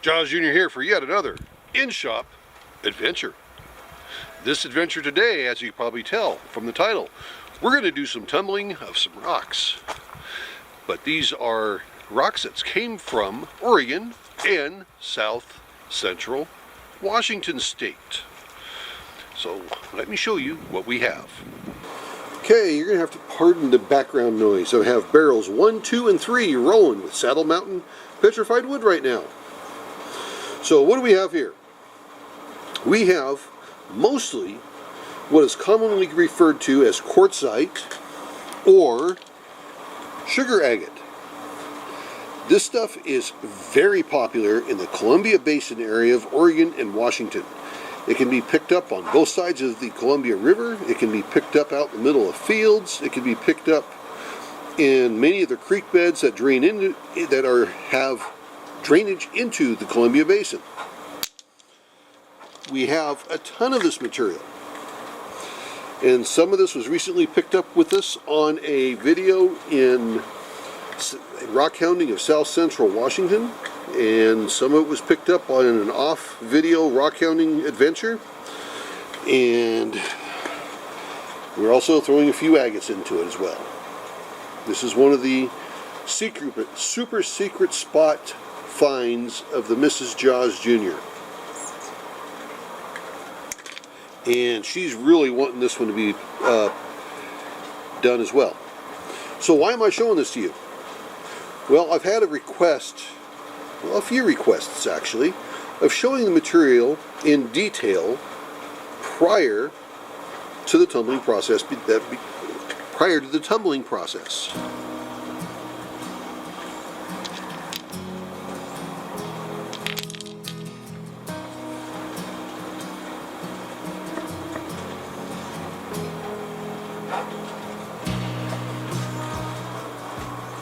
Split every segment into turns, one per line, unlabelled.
Jaws Jr. here for yet another in-shop adventure. This adventure today, as you can probably tell from the title, we're going to do some tumbling of some rocks. But these are rocks that came from Oregon and south central Washington state. So let me show you what we have. Okay, you're going to have to pardon the background noise. I have barrels 1, 2, and 3 rolling with Saddle Mountain petrified wood right now. So what do we have here? We have mostly what is commonly referred to as quartzite or sugar agate. This stuff is very popular in the Columbia Basin area of Oregon and Washington. It can be picked up on both sides of the Columbia River. It can be picked up out in the middle of fields. It can be picked up in many of the creek beds that drain into have drainage into the Columbia Basin. We have a ton of this material, and some of this was recently picked up with us on a video in rock hounding of south central Washington, and some of it was picked up on an off video rock hounding adventure, and we're also throwing a few agates into it as well. This is one of the super secret spot finds of the Mrs. Jaws Jr. And she's really wanting this one to be done as well. So why am I showing this to you? Well, I've had a request, well, a few requests actually, of showing the material in detail prior to the tumbling process.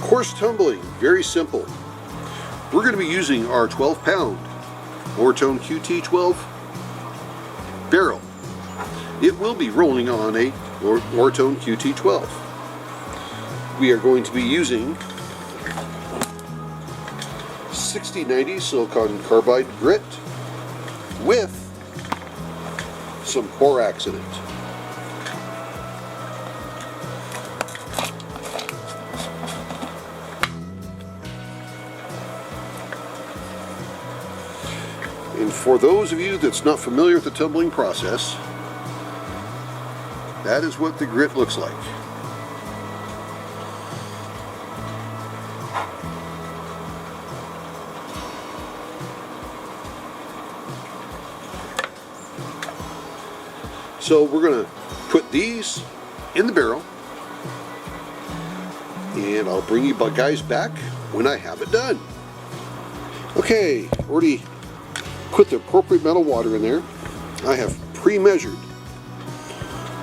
Coarse tumbling, very simple. We're going to be using our 12-pound Lortone QT12 barrel. It will be rolling on a Lortone QT12. We are going to be using 6090 silicon carbide grit with some borax in it. And for those of you that's not familiar with the tumbling process, that is what the grit looks like. So we're going to put these in the barrel, and I'll bring you guys back when I have it done. Okay, already put the appropriate amount of water in there. I have pre-measured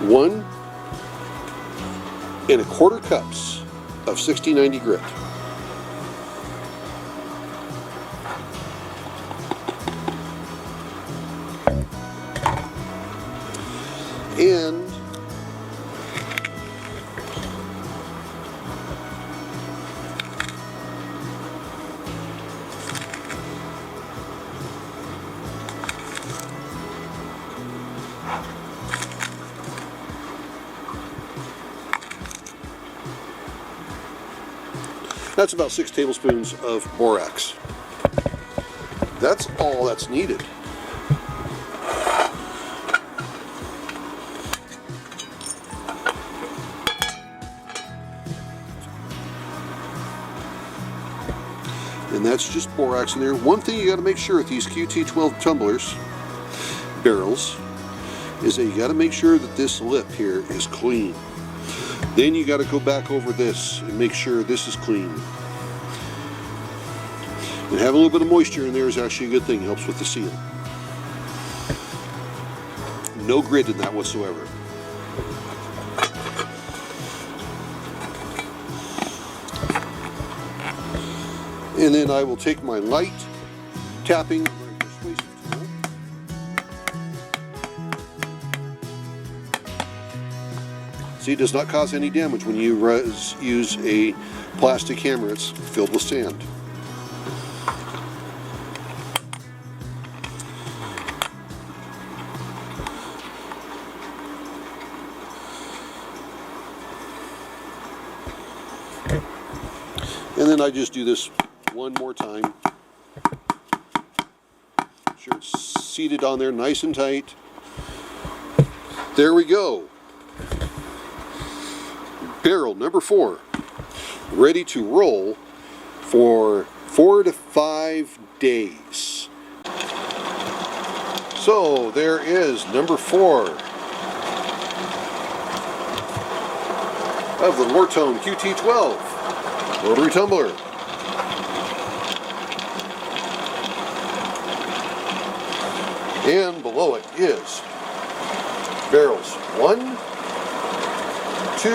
1 1/4 cups of 6090 grit. And that's about 6 tablespoons of borax. That's all that's needed. And that's just borax in there. One thing you got to make sure with these QT12 tumblers, barrels, is that you got to make sure that this lip here is clean. Then you got to go back over this and make sure this is clean. And having a little bit of moisture in there is actually a good thing. It helps with the seal. No grit in that whatsoever. And then I will take my light tapping persuasive tool. See, it does not cause any damage when you use a plastic hammer. It's filled with sand. then I just do this one more time. Make sure it's seated on there nice and tight. There we go. Barrel number 4, ready to roll for 4 to 5 days. So there is number 4 of the Lortone QT12 rotary tumbler. And below it is barrels 1, 2,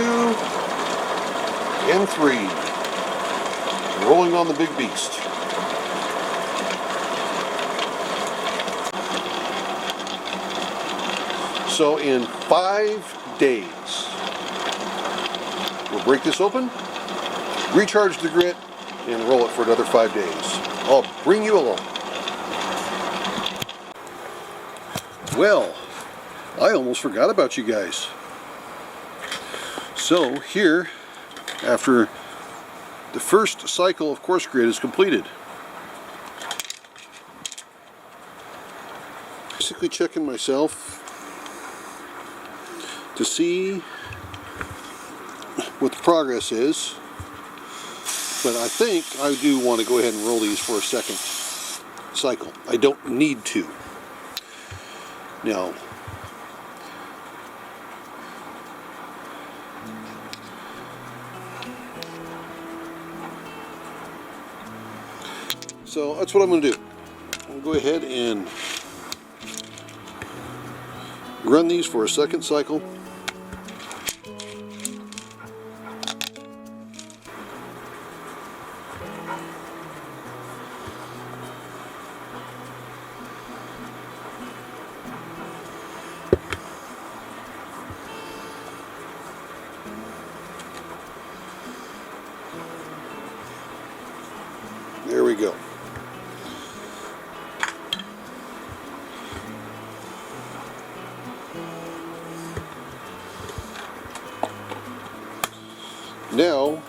and 3, rolling on the big beast. So in 5 days, we'll break this open, recharge the grit, and roll it for another 5 days. I'll bring you along. Well, I almost forgot about you guys. So here, after the first cycle of coarse grit is completed, basically checking myself to see what the progress is, but I think I do want to go ahead and roll these for a second cycle. I don't need to. Now, so that's what I'm going to do. I'll go ahead and run these for a second cycle. There we go. Now,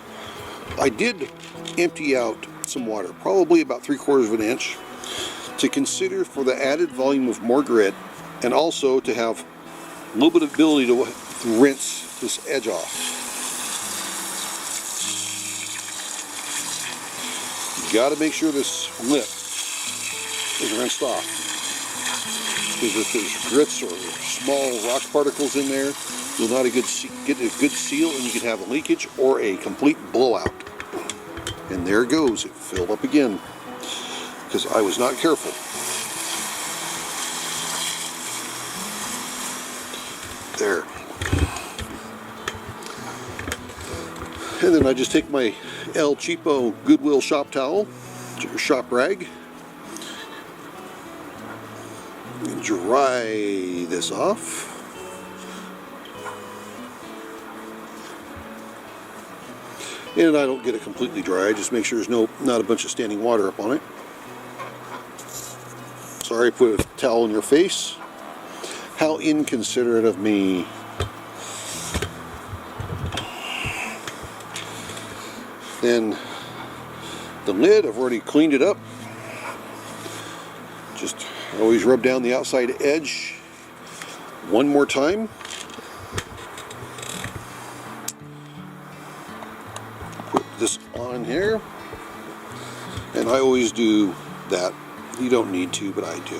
I did empty out some water, probably about 3/4 of an inch, to consider for the added volume of more grit, and also to have a little bit of ability to rinse this edge off. You got to make sure this lip is rinsed off, because if there's grits or small rock particles in there, you'll not get a good seal, and you can have a leakage or a complete blowout. And there it goes, it filled up again because I was not careful. There. And then I just take my El Cheapo Goodwill shop towel, or shop rag, and dry this off. And I don't get it completely dry, I just make sure there's not a bunch of standing water up on it. Sorry I put a towel in your face. How inconsiderate of me. Then the lid, I've already cleaned it up. Just always rub down the outside edge one more time. Put this on here. And I always do that. You don't need to, but I do.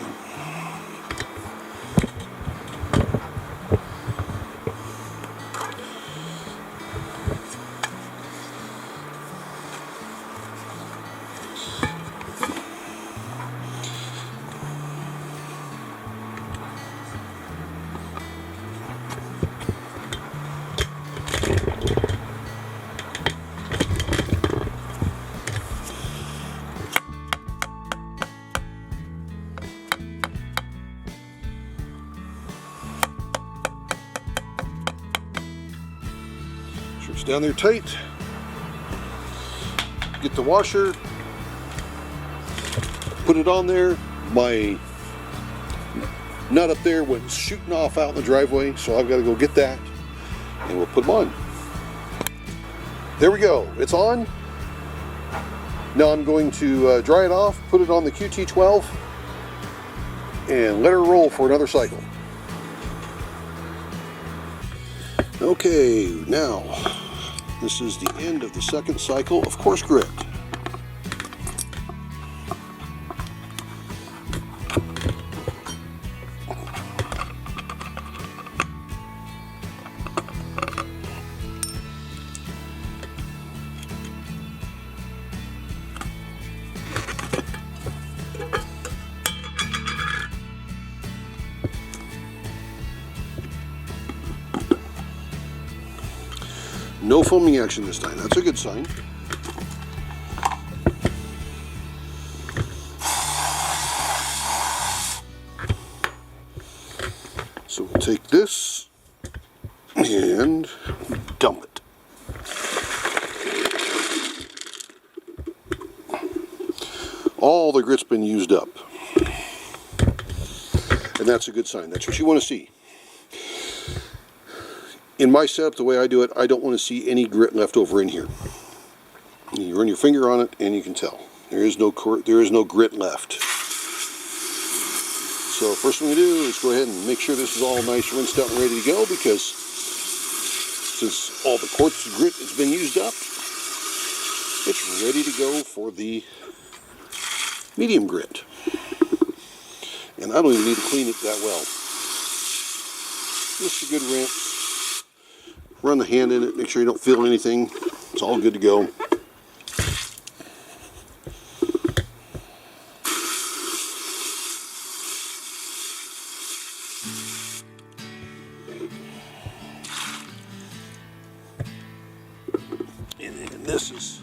Sure it's down there tight. Get the washer, put it on there. My nut up there went shooting off out in the driveway, so I've got to go get that, and we'll put them on. There we go, it's on. Now I'm going to dry it off, put it on the QT12, and let her roll for another cycle. Okay, now this is the end of the second cycle of Coarse Grit. No foaming action this time. That's a good sign. So we'll take this and dump it. All the grit's been used up. And that's a good sign. That's what you want to see. In my setup, the way I do it, I don't want to see any grit left over in here. You run your finger on it and you can tell. There is no grit left. So first thing we do is go ahead and make sure this is all nice, rinsed out and ready to go, because since all the quartz grit has been used up, it's ready to go for the medium grit. And I don't even need to clean it that well. Just a good rinse. Run the hand in it, make sure you don't feel anything. It's all good to go. And then this is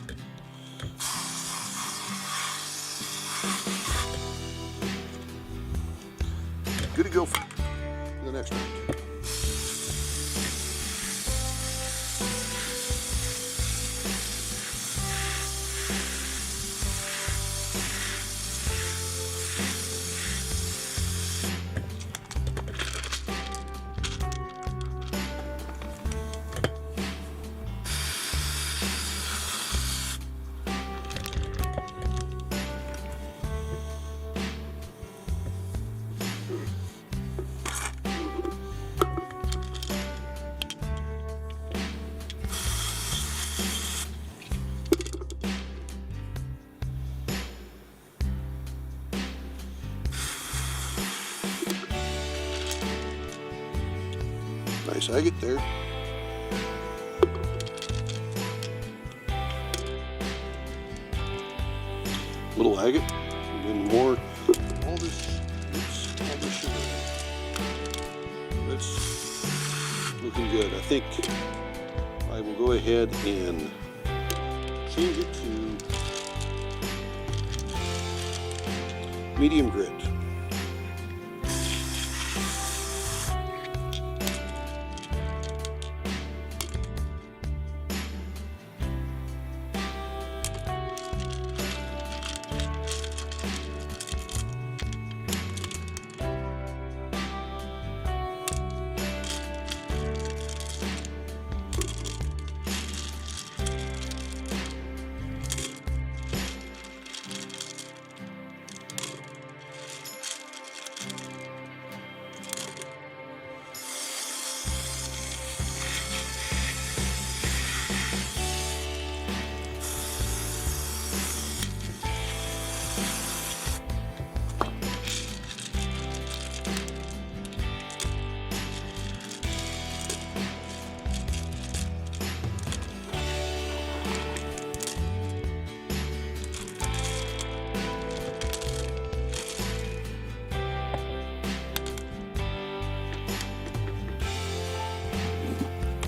good to go for the next one. Nice agate there. Little agate, and then more. All this sugar. That's looking good. I think I will go ahead and change it to medium grit.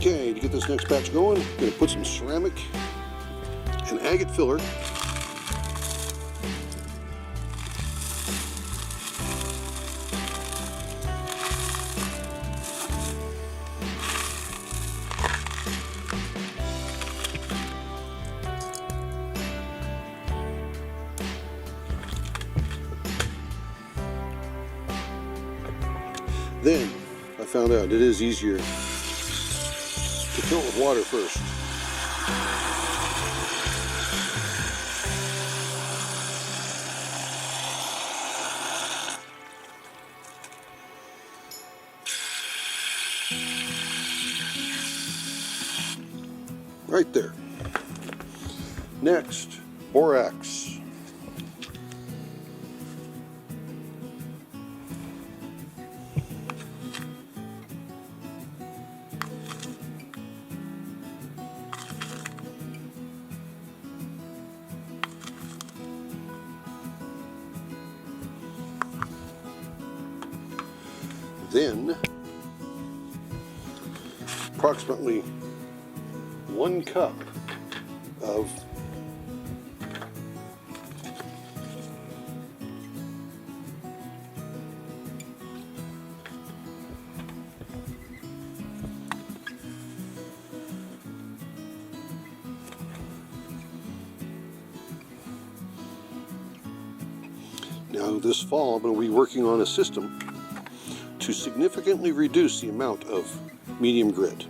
Okay, to get this next batch going, I'm going to put some ceramic and agate filler. Then I found out it is easier to fill it with water first. Right there. Next, borax. Then, approximately 1 cup of now this fall I'm going to be working on a system to significantly reduce the amount of medium grit.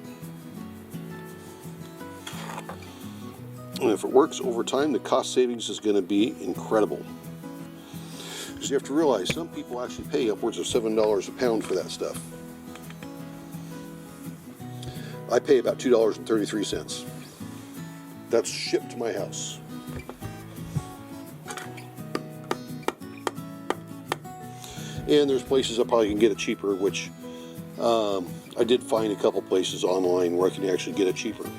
And if it works over time, the cost savings is going to be incredible. Because you have to realize some people actually pay upwards of $7 a pound for that stuff. I pay about $2.33. That's shipped to my house. And there's places I probably can get it cheaper, which I did find a couple places online where I can actually get it cheaper.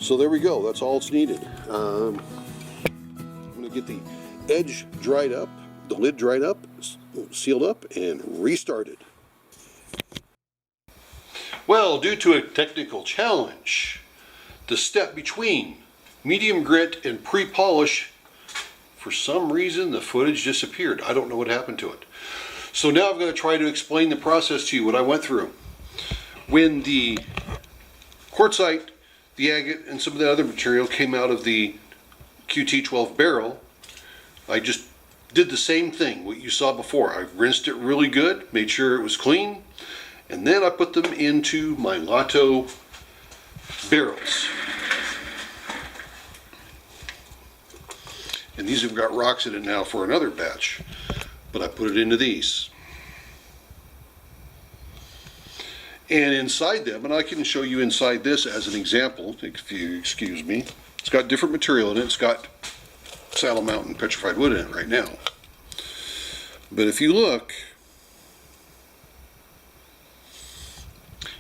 So there we go, that's all it's needed. I'm going to get the edge dried up, the lid dried up, sealed up, and restarted. Well, due to a technical challenge, the step between medium grit and pre-polish, for some reason the footage disappeared. I don't know what happened to it. So now I'm going to try to explain the process to you, what I went through. When the quartzite, the agate, and some of the other material came out of the QT12 barrel, I just did the same thing, what you saw before. I rinsed it really good, made sure it was clean, and then I put them into my Lortone barrels. And these have got rocks in it now for another batch, but I put it into these. And inside them, and I can show you inside this as an example, if you excuse me, it's got different material in it. It's got Saddle Mountain petrified wood in it right now. But if you look,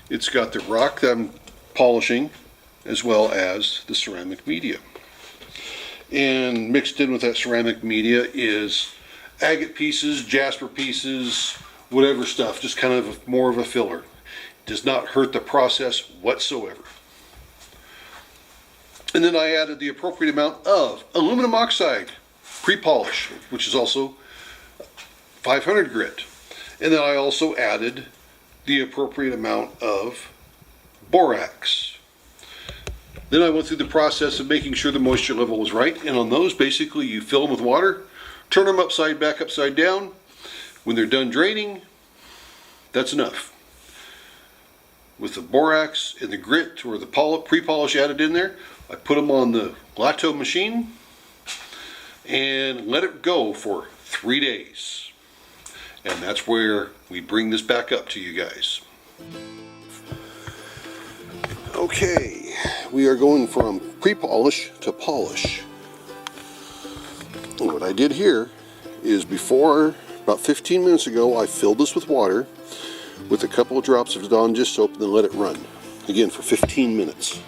it's got the rock that I'm polishing as well as the ceramic media. And mixed in with that ceramic media is agate pieces, jasper pieces, whatever stuff, just kind of more of a filler. Does not hurt the process whatsoever. And then I added the appropriate amount of aluminum oxide pre-polish, which is also 500 grit. And then I also added the appropriate amount of borax. Then I went through the process of making sure the moisture level was right, and on those basically you fill them with water, turn them back upside down. When they're done draining, that's enough. With the borax and the grit or the pre-polish added in there, I put them on the Lortone machine and let it go for 3 days. And that's where we bring this back up to you guys. Okay, we are going from pre-polish to polish. And what I did here is before, about 15 minutes ago, I filled this with water with a couple of drops of Dawn dish soap and then let it run. Again, for 15 minutes.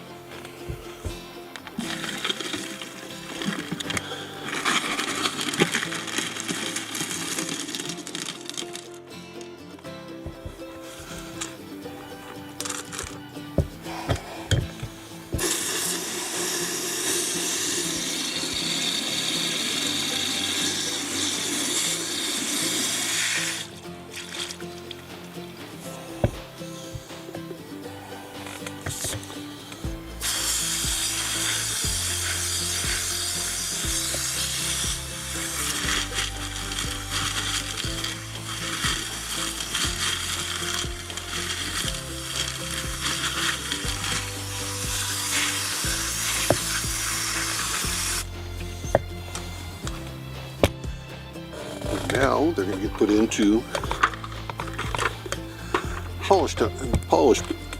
Now they're going to get put into polish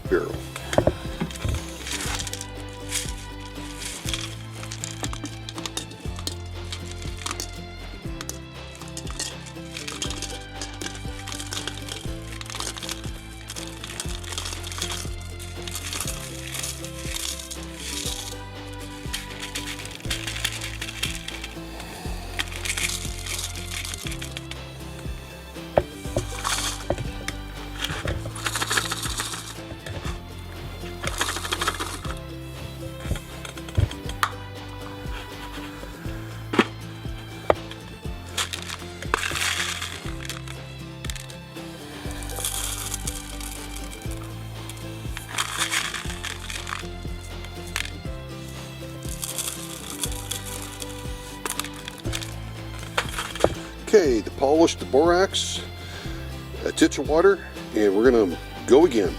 barrel. Okay, the polish, the borax, a titch of water, and we're gonna go again.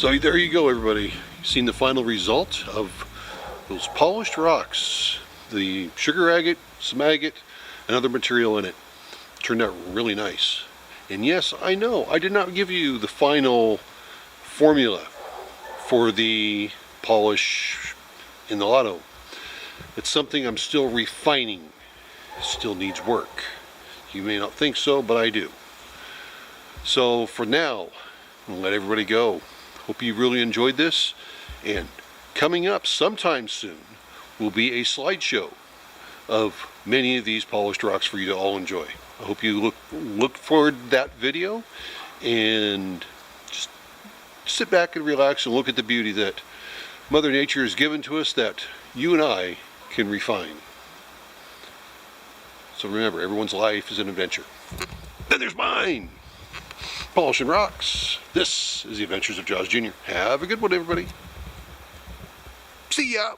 So there you go, everybody. You've seen the final result of those polished rocks. The sugar agate, some agate, and other material in it. Turned out really nice. And yes, I know, I did not give you the final formula for the polish in the lotto. It's something I'm still refining. It still needs work. You may not think so, but I do. So for now, I'll let everybody go. Hope you really enjoyed this, and coming up sometime soon will be a slideshow of many of these polished rocks for you to all enjoy. I hope you look forward to that video, and just sit back and relax and look at the beauty that Mother Nature has given to us that you and I can refine. So remember, everyone's life is an adventure. Then there's mine! Polishing rocks. This is the Adventures of Jaws Jr. Have a good one, everybody. See ya!